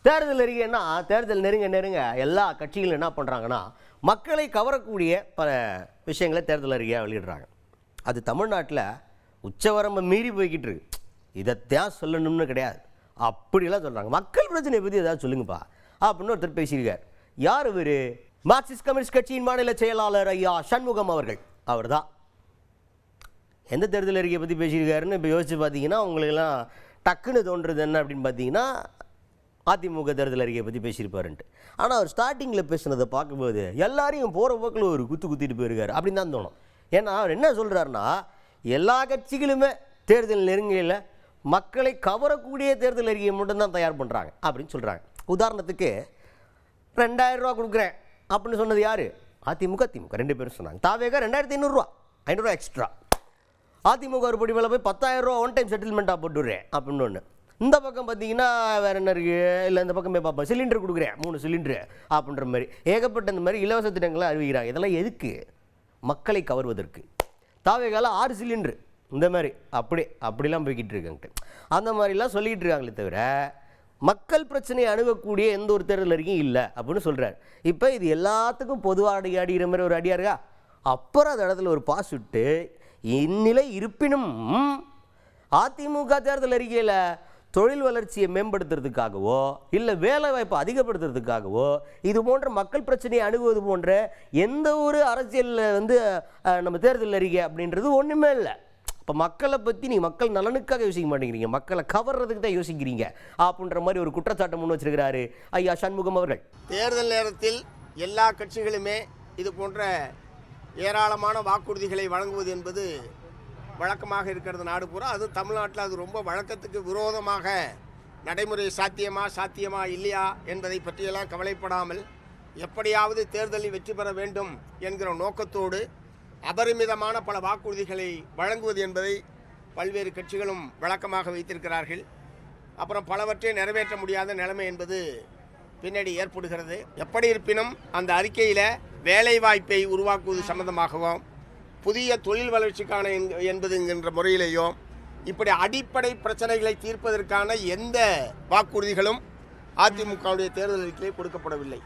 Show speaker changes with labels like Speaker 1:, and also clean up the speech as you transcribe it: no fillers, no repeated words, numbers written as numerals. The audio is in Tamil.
Speaker 1: தேர்தல் அறிக்கைன்னா தேர்தல் நெருங்க எல்லா கட்சிகளும் என்ன பண்ணுறாங்கன்னா மக்களை கவரக்கூடிய பல விஷயங்களை தேர்தல் அறிக்கையாக வெளியிடுறாங்க. அது தமிழ்நாட்டில் உச்சவரம்பை மீறி போய்கிட்டு இருக்கு. இதைத்தான் சொல்லணும்னு கிடையாது, அப்படிலாம் சொல்கிறாங்க. மக்கள் பிரச்சனையை பற்றி ஏதாவது சொல்லுங்கப்பா அப்படின்னு ஒருத்தர் பேசியிருக்கார். யார் இவர்? மார்க்சிஸ்ட் கம்யூனிஸ்ட் கட்சியின் மாநில செயலாளர் ஐயா சண்முகம் அவர்கள். அவர் தான் எந்த தேர்தல் அறிக்கையை பற்றி பேசியிருக்காருன்னு இப்போ யோசிச்சு பார்த்தீங்கன்னா உங்களுக்கெல்லாம் டக்குன்னு தோன்றுறது என்ன அப்படின்னு பார்த்தீங்கன்னா அதிமுக தேர்தல் அறிக்கையை பற்றி பேசியிருப்பாருன்ட்டு. ஆனால் அவர் ஸ்டார்டிங்கில் பேசுனதை பார்க்கும்போது எல்லாரையும் போகிற போக்கில் ஒரு குத்திட்டு போயிருக்காரு அப்படின்னு தான் தோணும். ஏன்னா அவர் என்ன சொல்கிறாருன்னா, எல்லா கட்சிகளுமே தேர்தல் நெருங்கையில் மக்களை கவரக்கூடிய தேர்தல் அறிக்கையை மட்டும்தான் தயார் பண்ணுறாங்க அப்படின்னு சொல்கிறாங்க. உதாரணத்துக்கு 2000 ரூபா கொடுக்குறேன் அப்படின்னு சொன்னது யார்? அதிமுக திமுக 2 பேரும் சொன்னாங்க. தாவேகா 2500 500 எக்ஸ்ட்ரா. அதிமுக ஒரு படி மேலே போய் 10,000 ரூபா ஒன் டைம் செட்டில்மெண்ட்டாக போட்டுடுறேன் அப்படின்னு ஒன்று. இந்த பக்கம் பார்த்தீங்கன்னா வேறு என்ன இருக்குது? இல்லை இந்த பக்கம் போய் பார்ப்போம், சிலிண்டர் கொடுக்குறேன் 3 சிலிண்டரு அப்படின்ற மாதிரி ஏகப்பட்ட இந்த மாதிரி இலவச திட்டங்களை அறிவிக்கிறாங்க. இதெல்லாம் எதுக்கு? மக்களை கவர்வதற்கு. தாவேகால 6 சிலிண்டரு இந்த மாதிரி அப்படிலாம் போய்கிட்டு இருக்காங்கட்டு. அந்த மாதிரிலாம் சொல்லிக்கிட்டு இருக்காங்களே தவிர மக்கள் பிரச்சனையை அணுகக்கூடிய எந்த ஒரு தேர்தல் அறிக்கையும் இல்லை அப்படின்னு சொல்கிறார். இப்போ இது எல்லாத்துக்கும் பொதுவாக அடிக்கிற மாதிரி ஒரு அடியாக இருக்கா? அப்புறம் அந்த இடத்துல ஒரு பாஸ் விட்டு இந்நிலை இருப்பினும் அதிமுக தேர்தல் அறிக்கையில் தொழில் வளர்ச்சியை மேம்படுத்துறதுக்காகவோ இல்லை வேலை வாய்ப்பை அதிகப்படுத்துறதுக்காகவோ இது போன்ற மக்கள் பிரச்சனையை அணுகுவது போன்ற எந்த ஒரு அரசியலில் நம்ம தேர்தல் அறிக்கை அப்படின்றது ஒன்றுமே இல்லை. இப்போ மக்களை பற்றி நீங்கள் மக்கள் நலனுக்காக யோசிக்க மாட்டேங்கிறீங்க, மக்களை கவர்றதுக்கு தான் யோசிக்கிறீங்க அப்படின்ற மாதிரி ஒரு குற்றச்சாட்டை முன் வச்சிருக்கிறாரு ஐயா சண்முகம் அவர்கள்.
Speaker 2: தேர்தல் நேரத்தில் எல்லா கட்சிகளுமே இது போன்ற ஏராளமான வாக்குறுதிகளை வழங்குவது என்பது வழக்கமாக இருக்கிறது நாடு பூரா. அது தமிழ்நாட்டில் அது ரொம்ப வழக்கத்துக்கு விரோதமாக நடைமுறை சாத்தியமா இல்லையா என்பதை பற்றியெல்லாம் கவலைப்படாமல் எப்படியாவது தேர்தலில் வெற்றி பெற வேண்டும் என்கிற நோக்கத்தோடு அபரிமிதமான பல வாக்குறுதிகளை வழங்குவது என்பதை பல்வேறு கட்சிகளும் வழக்கமாக வைத்திருக்கிறார்கள். அப்புறம் பலவற்றை நிறைவேற்ற முடியாத நிலைமை என்பது பின்னாடி ஏற்படுகிறது. எப்படி இருப்பினும் அந்த அறிக்கையில் வேலைவாய்ப்பை உருவாக்குவது சம்பந்தமாகவும் புதிய தொழில் வளர்ச்சிக்கான என்கின்ற முறையிலேயோ இப்படி அடிப்படை பிரச்சனைகளை தீர்ப்பதற்கான எந்த வாக்குறுதிகளும் அதிமுகவுடைய தேர்தல் அறிக்கையிலே கொடுக்கப்படவில்லை.